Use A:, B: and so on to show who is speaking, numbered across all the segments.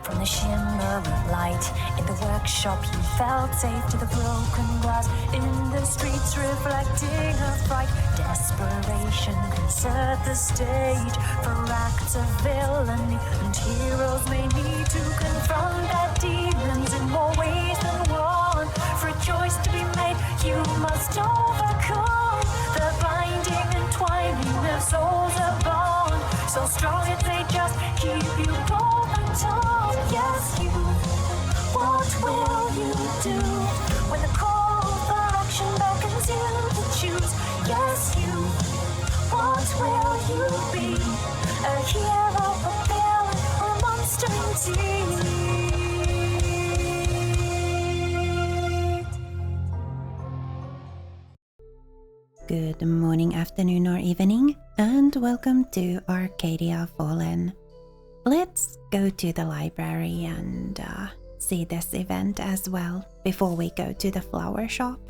A: From the shimmer of light in the workshop, you felt safe to the broken glass. In the streets, reflecting her fright. Desperation can set the stage for acts of villainy, and heroes may need to confront their demons in more ways than one. For a choice to be made, you must overcome the binding and twining of souls upon. So strong that they just keep you going tall. Yes, you. What will you do when the call for action beckons you to choose? Yes, you. What will you be? A hero, a villain, or a monster indeed?
B: Good morning, afternoon, or evening, and welcome to Arcadia Fallen. Let's go to the library and see this event as well before we go to the flower shop.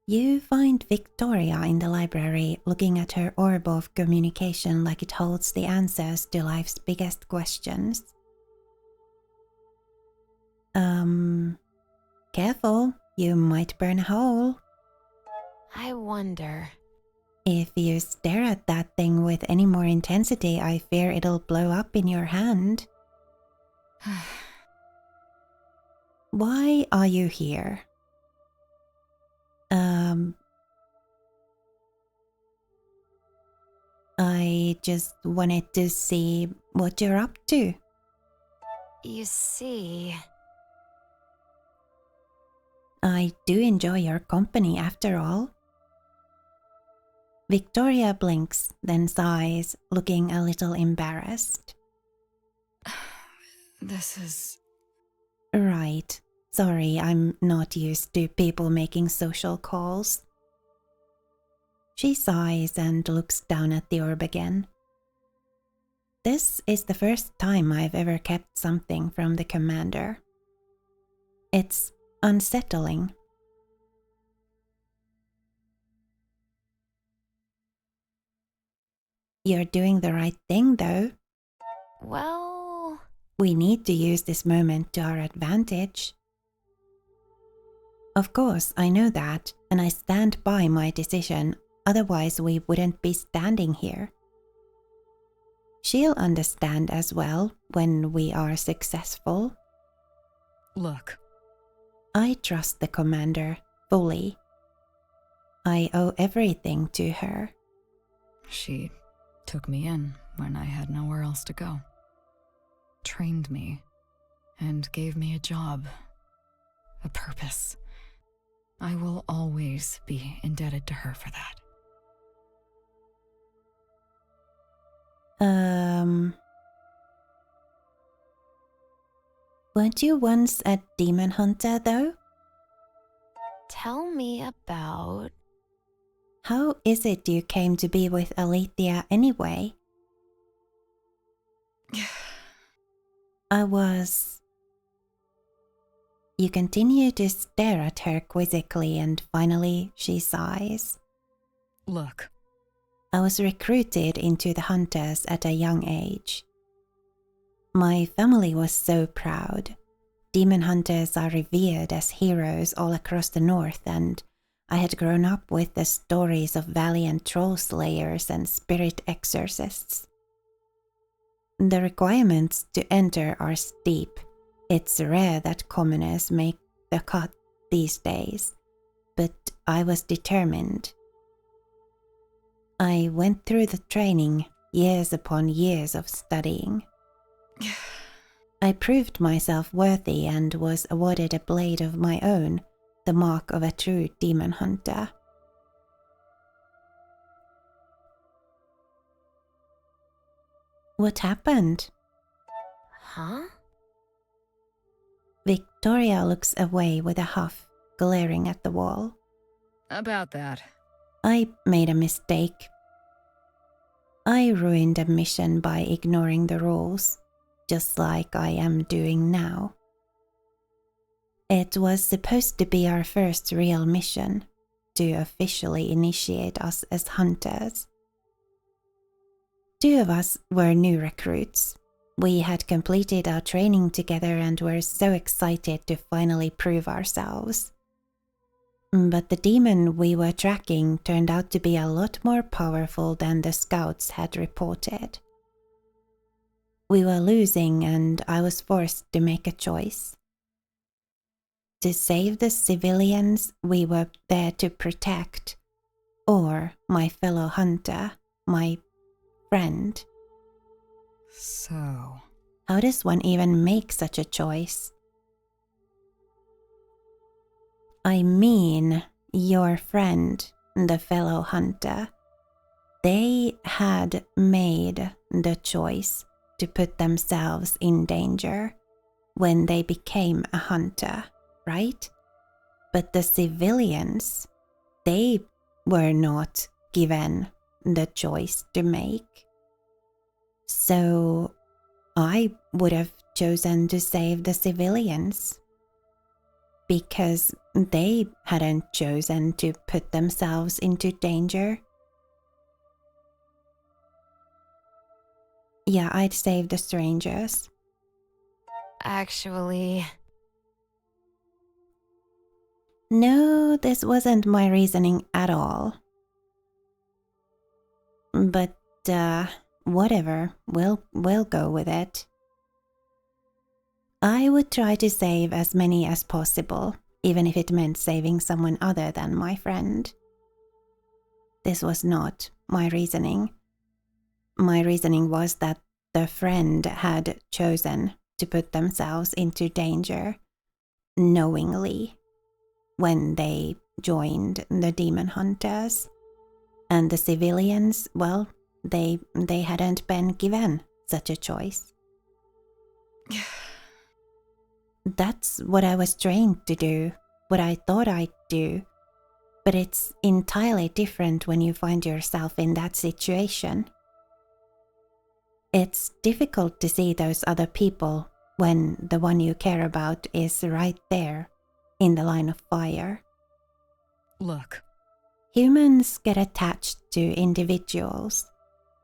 B: You find Victoria in the library looking at her orb of communication like it holds the answers to life's biggest questions. Careful, you might burn a hole.
C: I wonder.
B: If you stare at that thing with any more intensity, I fear it'll blow up in your hand. Why are you here? I just wanted to see what you're up to.
C: You see...
B: I do enjoy your company after all. Victoria blinks, then sighs, looking a little embarrassed.
C: This is...
B: Right. Sorry, I'm not used to people making social calls. She sighs and looks down at the orb again. This is the first time I've ever kept something from the commander. It's unsettling. You're doing the right thing, though.
C: Well...
B: We need to use this moment to our advantage. Of course, I know that, and I stand by my decision, otherwise we wouldn't be standing here. She'll understand as well when we are successful.
C: Look.
B: I trust the commander fully. I owe everything to her.
D: She took me in when I had nowhere else to go. Trained me and gave me a job, a purpose. I will always be indebted to her for that.
B: Weren't you once a demon hunter, though?
C: Tell me about...
B: How is it you came to be with Alethea anyway? You continue to stare at her quizzically and finally she sighs.
D: Look.
B: I was recruited into the hunters at a young age. My family was so proud. Demon hunters are revered as heroes all across the north, and I had grown up with the stories of valiant troll slayers and spirit exorcists. The requirements to enter are steep. It's rare that commoners make the cut these days, but I was determined. I went through the training, years upon years of studying. I proved myself worthy and was awarded a blade of my own, the mark of a true demon hunter. What happened?
C: Huh?
B: Victoria looks away with a huff, glaring at the wall.
D: About that.
B: I made a mistake. I ruined a mission by ignoring the rules, just like I am doing now. It was supposed to be our first real mission, to officially initiate us as hunters. Two of us were new recruits. We had completed our training together and were so excited to finally prove ourselves. But the demon we were tracking turned out to be a lot more powerful than the scouts had reported. We were losing and I was forced to make a choice. To save the civilians we were there to protect, or my fellow hunter, my friend.
D: So,
B: How does one even make such a choice? I mean, your friend, the fellow hunter. They had made the choice to put themselves in danger when they became a hunter, right? But the civilians, they were not given the choice to make. So I would have chosen to save the civilians because they hadn't chosen to put themselves into danger. Yeah, I'd save the strangers.
C: Actually,
B: No, this wasn't my reasoning at all. But, whatever, we'll go with it. I would try to save as many as possible, even if it meant saving someone other than my friend. This was not my reasoning. My reasoning was that the friend had chosen to put themselves into danger knowingly when they joined the demon hunters. And the civilians, well, they hadn't been given such a choice. That's what I was trained to do, what I thought I'd do. But it's entirely different when you find yourself in that situation. It's difficult to see those other people when the one you care about is right there in the line of fire.
D: look,
B: Humans get attached to individuals.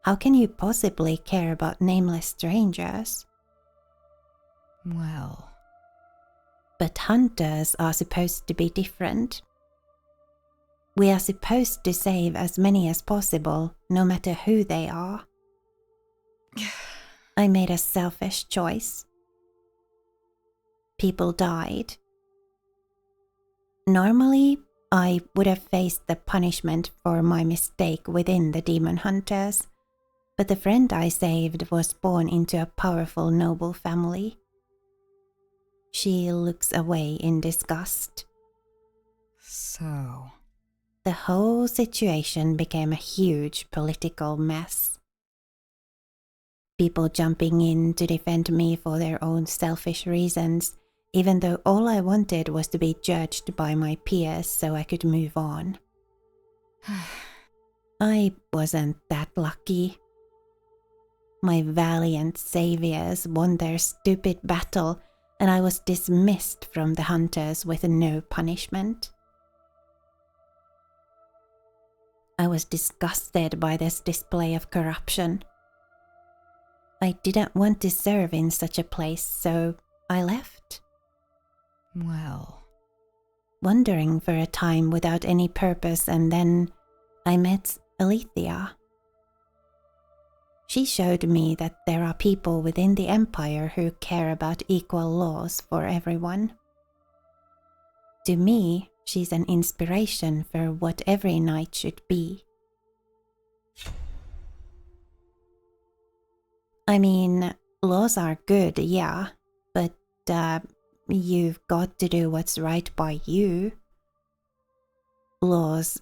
B: How can you possibly care about nameless strangers?
D: well,
B: But hunters are supposed to be different. We are supposed to save as many as possible, no matter who they are. I made a selfish choice. People died. Normally, I would have faced the punishment for my mistake within the demon hunters, but the friend I saved was born into a powerful noble family. She looks away in disgust.
D: so,
B: The whole situation became a huge political mess. People jumping in to defend me for their own selfish reasons, even though all I wanted was to be judged by my peers so I could move on. I wasn't that lucky. My valiant saviors won their stupid battle, and I was dismissed from the hunters with no punishment. I was disgusted by this display of corruption. I didn't want to serve in such a place, so I left,
D: well,
B: wandering for a time without any purpose, and then I met Alethea. She showed me that there are people within the Empire who care about equal laws for everyone. To me, she's an inspiration for what every knight should be. I mean, laws are good, yeah, but you've got to do what's right by you. Laws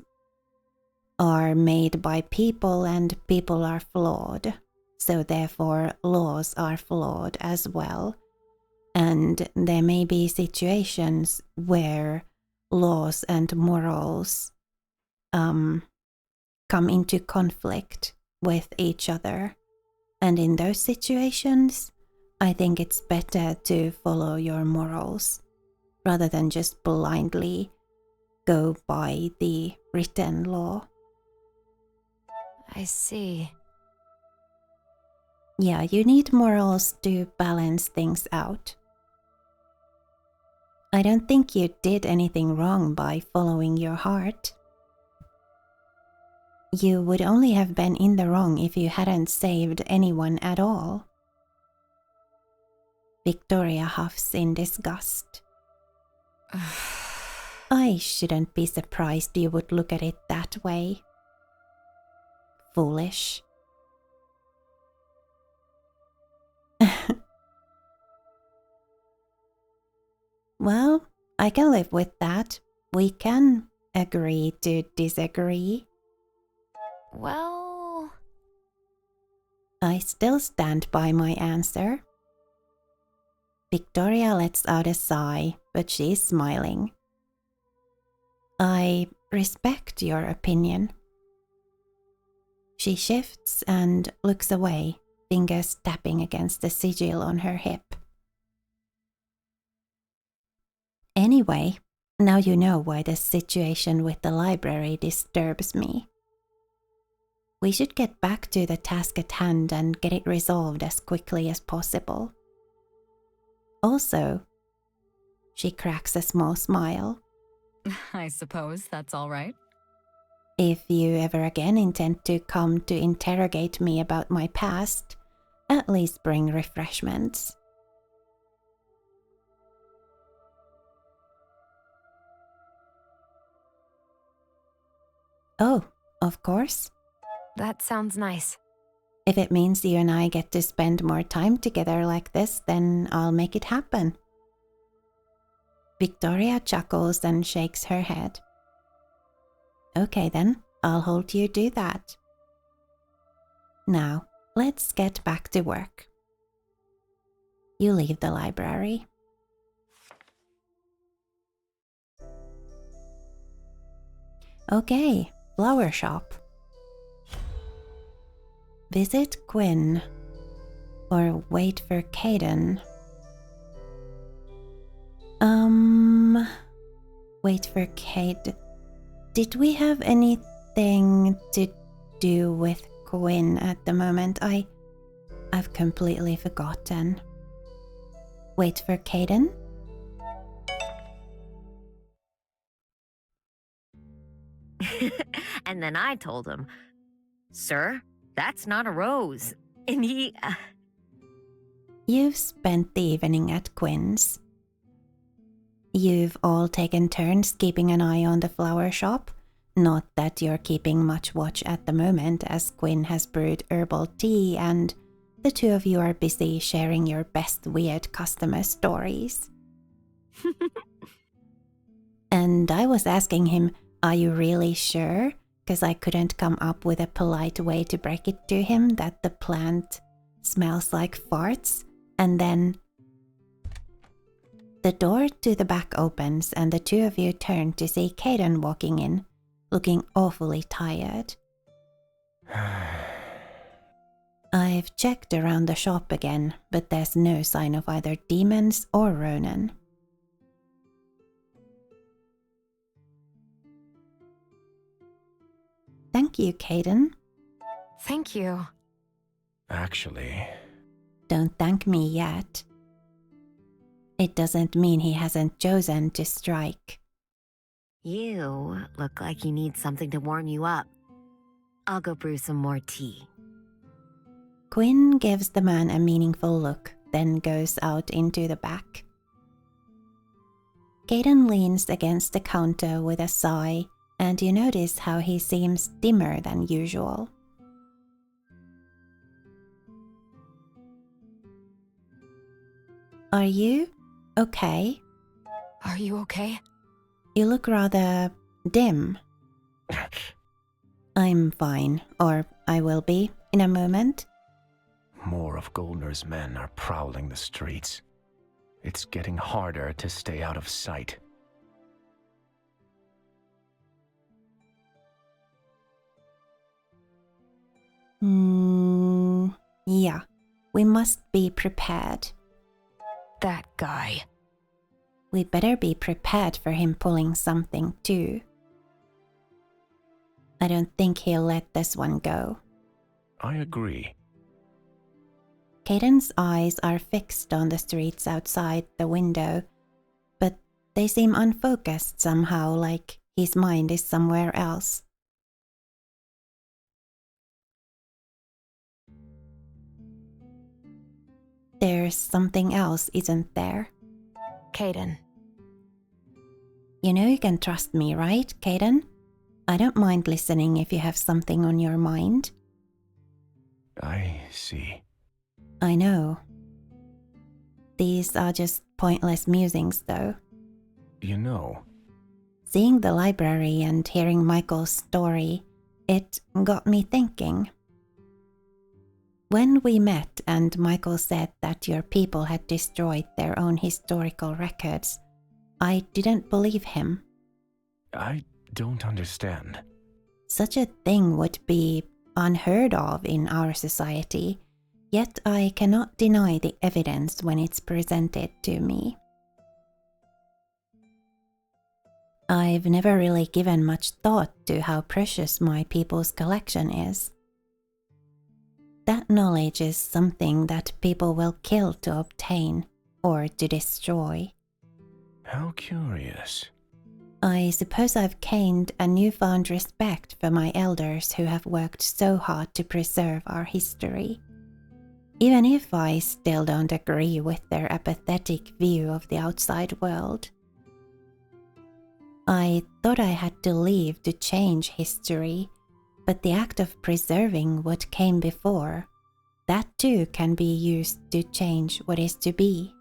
B: are made by people and people are flawed, so therefore laws are flawed as well. And there may be situations where laws and morals come into conflict with each other. And in those situations, I think it's better to follow your morals rather than just blindly go by the written law.
C: I see.
B: Yeah, you need morals to balance things out. I don't think you did anything wrong by following your heart. You would only have been in the wrong if you hadn't saved anyone at all. Victoria huffs in disgust. I shouldn't be surprised you would look at it that way. Foolish. Well, I can live with that. We can agree to disagree.
C: Well,
B: I still stand by my answer. Victoria lets out a sigh, but she's smiling. I respect your opinion. She shifts and looks away, fingers tapping against the sigil on her hip. Anyway, now you know why the situation with the library disturbs me. We should get back to the task at hand and get it resolved as quickly as possible. Also, she cracks a small smile.
D: I suppose that's all right.
B: If you ever again intend to come to interrogate me about my past, at least bring refreshments. Oh, of course.
C: that sounds nice.
B: If it means you and I get to spend more time together like this, then I'll make it happen. Victoria chuckles and shakes her head. Okay then, I'll hold you to that. Now, let's get back to work. You leave the library. Okay, flower shop. Visit Quinn. Or wait for Caden. Wait for Kate. Did we have anything to do with Quinn at the moment? I've completely forgotten. Wait for Caden?
E: And then I told him, "Sir, that's not a rose." And he...
B: You've spent the evening at Quinn's. You've all taken turns keeping an eye on the flower shop. Not that you're keeping much watch at the moment, as Quinn has brewed herbal tea and the two of you are busy sharing your best weird customer stories. And I was asking him, are you really sure? Because I couldn't come up with a polite way to break it to him that the plant smells like farts. And then the door to the back opens and the two of you turn to see Caden walking in, looking awfully tired. I've checked around the shop again, but there's no sign of either demons or Ronan. Thank you, Caden.
C: Thank you.
F: Actually,
B: Don't thank me yet. It doesn't mean he hasn't chosen to strike.
E: You look like you need something to warm you up. I'll go brew some more tea.
B: Quinn gives the man a meaningful look, then goes out into the back. Caden leans against the counter with a sigh, and you notice how he seems dimmer than usual. Are you okay?
C: Are you okay?
B: You look rather dim. I'm fine, or I will be in a moment.
F: more of Goldner's men are prowling the streets. It's getting harder to stay out of sight.
B: Yeah, we must be prepared.
C: That guy.
B: We better be prepared for him pulling something too. I don't think he'll let this one go.
F: I agree.
B: Caden's eyes are fixed on the streets outside the window, but they seem unfocused somehow, like his mind is somewhere else. There's something else, isn't there?
C: Caden.
B: You know you can trust me, right, Caden? I don't mind listening if you have something on your mind.
F: I see.
B: I know. These are just pointless musings, though.
F: You know,
B: Seeing the library and hearing Michael's story, it got me thinking. When we met and Michael said that your people had destroyed their own historical records, I didn't believe him.
F: I don't understand.
B: Such a thing would be unheard of in our society, yet I cannot deny the evidence when it's presented to me. I've never really given much thought to how precious my people's collection is. That knowledge is something that people will kill to obtain or to destroy.
F: How curious.
B: I suppose I've gained a newfound respect for my elders who have worked so hard to preserve our history, even if I still don't agree with their apathetic view of the outside world. I thought I had to leave to change history, but the act of preserving what came before, that too can be used to change what is to be.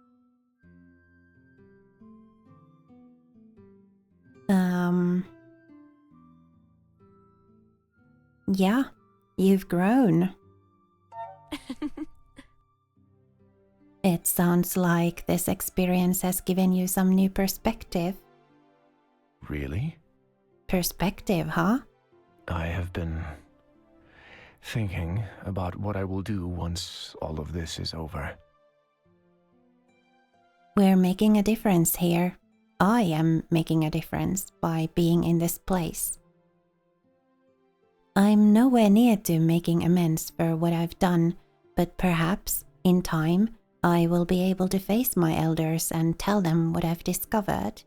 B: Yeah, you've grown. It sounds like this experience has given you some new perspective.
F: Really?
B: Perspective, huh?
F: I have been thinking about what I will do once all of this is over.
B: We're making a difference here. I am making a difference by being in this place. I'm nowhere near to making amends for what I've done, but perhaps, in time, I will be able to face my elders and tell them what I've discovered.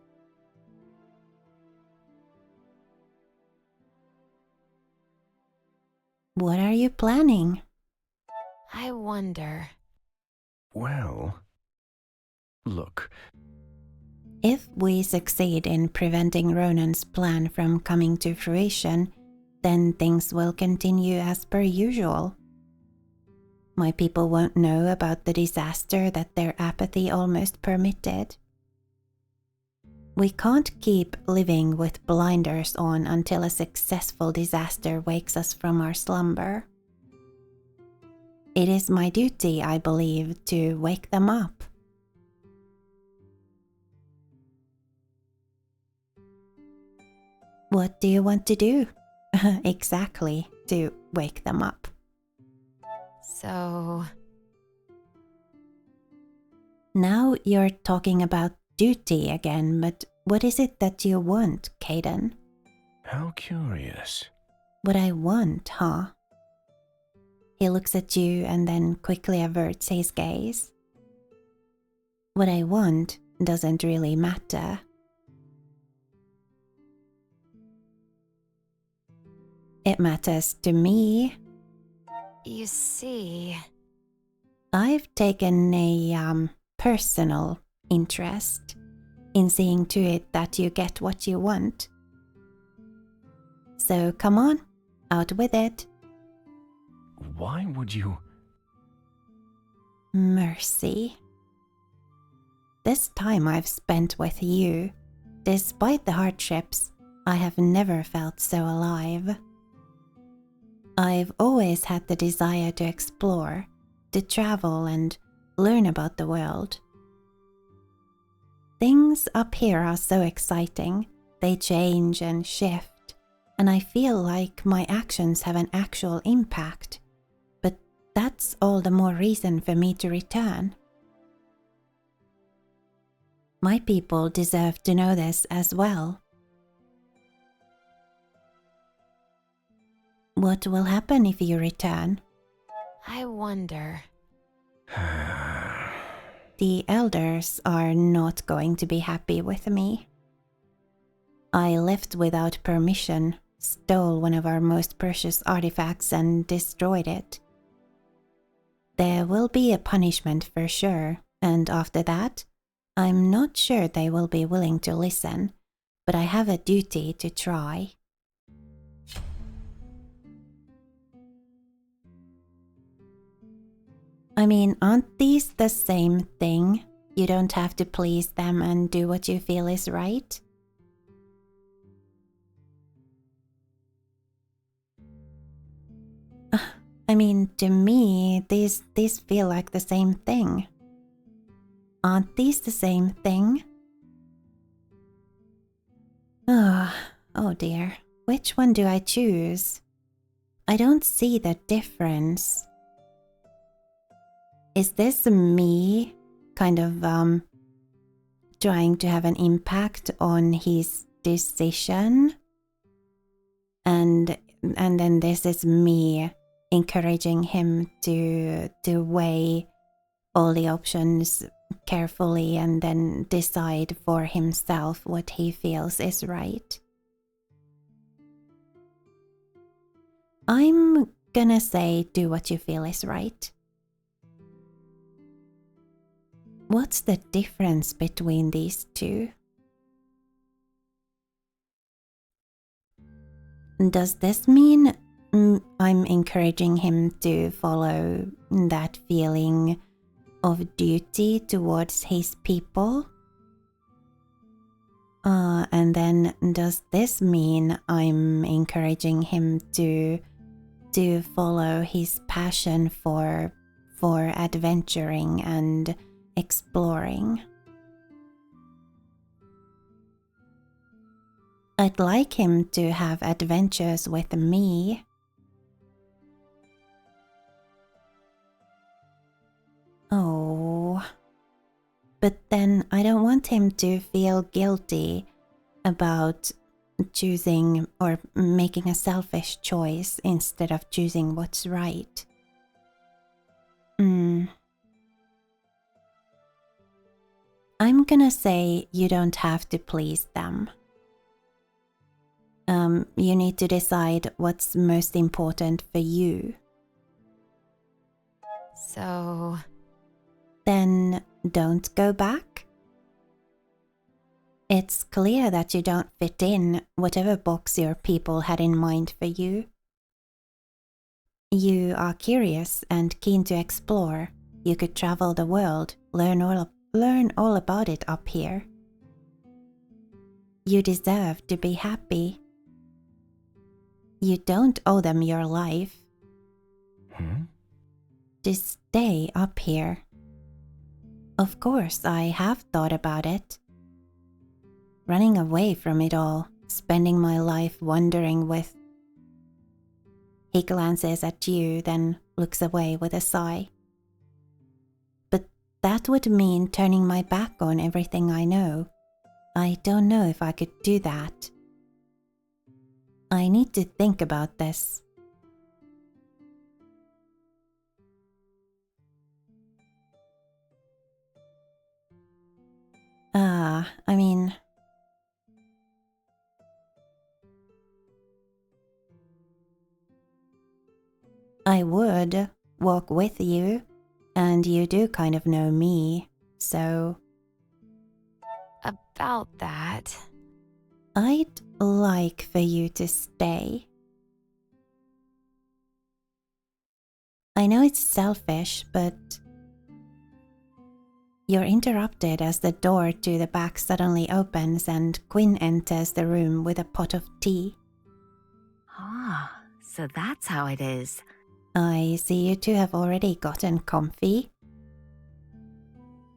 B: What are you planning?
C: I wonder.
F: Well, look,
B: If we succeed in preventing Ronan's plan from coming to fruition, then things will continue as per usual. My people won't know about the disaster that their apathy almost permitted. We can't keep living with blinders on until a successful disaster wakes us from our slumber. It is my duty, I believe, to wake them up. What do you want to do? Exactly, to wake them up.
C: So,
B: Now you're talking about duty again, but what is it that you want, Caden?
F: how curious.
B: What I want, huh? He looks at you and then quickly averts his gaze. What I want doesn't really matter. It matters to me.
C: you see,
B: I've taken a personal interest in seeing to it that you get what you want. So come on, out with it.
F: Why would you?
B: Mercy. This time I've spent with you, despite the hardships, I have never felt so alive. I've always had the desire to explore, to travel and learn about the world. Things up here are so exciting, they change and shift, and I feel like my actions have an actual impact. But that's all the more reason for me to return. My people deserve to know this as well. What will happen if you return?
C: I wonder.
B: The elders are not going to be happy with me. I left without permission, stole one of our most precious artifacts and destroyed it. There will be a punishment for sure, and after that, I'm not sure they will be willing to listen, but I have a duty to try. I mean, aren't these the same thing? You don't have to please them and do what you feel is right? I mean, to me, these feel like the same thing. Aren't these the same thing? Oh dear. Which one do I choose? I don't see the difference. Is this me kind of trying to have an impact on his decision? And then this is me encouraging him to weigh all the options carefully and then decide for himself what he feels is right. I'm gonna say do what you feel is right. What's the difference between these two? Does this mean I'm encouraging him to follow that feeling of duty towards his people? And then does this mean I'm encouraging him to follow his passion for adventuring and exploring? I'd like him to have adventures with me. Oh, but then I don't want him to feel guilty about choosing or making a selfish choice instead of choosing what's right. I'm gonna say you don't have to please them. You need to decide what's most important for you.
C: So...
B: Then don't go back. It's clear that you don't fit in whatever box your people had in mind for you. You are curious and keen to explore. You could travel the world, learn all about it up here. You deserve to be happy. You don't owe them your life. Just stay up here. Of course, I have thought about it. Running away from it all, spending my life wandering with... He glances at you, then looks away with a sigh. But that would mean turning my back on everything I know. I don't know if I could do that. I need to think about this. I mean... I would walk with you, and you do kind of know me, so...
C: About that...
B: I'd like for you to stay. I know it's selfish, but... You're interrupted as the door to the back suddenly opens and Quinn enters the room with a pot of tea.
E: Ah, so that's how it is.
B: I see you two have already gotten comfy.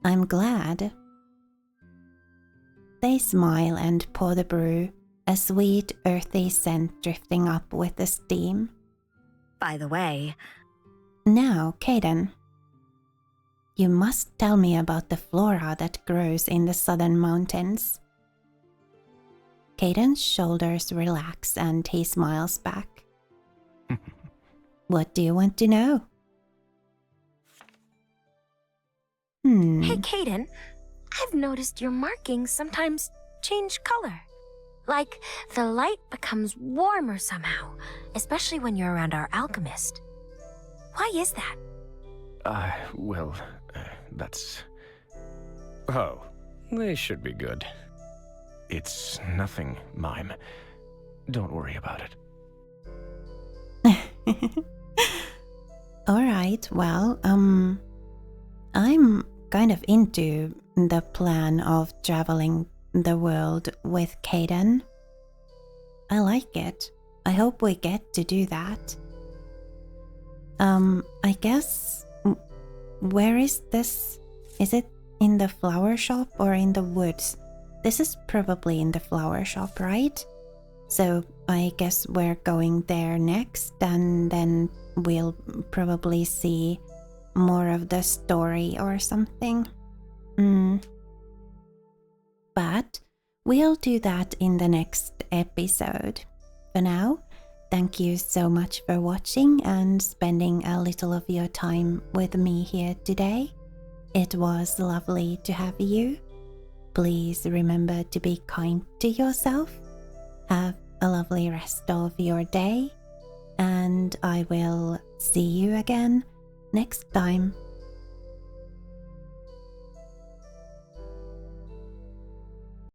B: I'm glad. They smile and pour the brew, a sweet, earthy scent drifting up with the steam.
E: By the way...
B: Now, Caden, you must tell me about the flora that grows in the southern mountains. Caden's shoulders relax and he smiles back. What do you want to know?
E: Hey, Caden, I've noticed your markings sometimes change color. Like the light becomes warmer somehow, especially when you're around our alchemist. Why is that?
F: That's...
G: Oh, they should be good.
F: It's nothing, Mime. Don't worry about it.
B: Alright, well, I'm kind of into the plan of traveling the world with Caden. I like it. I hope we get to do that. I guess, where is this? Is it in the flower shop or in the woods? This is probably in the flower shop, right? So I guess we're going there next, and then we'll probably see more of the story or something. But we'll do that in the next episode. For now, thank you so much for watching and spending a little of your time with me here today. It was lovely to have you. Please remember to be kind to yourself. Have a lovely rest of your day, and I will see you again next time.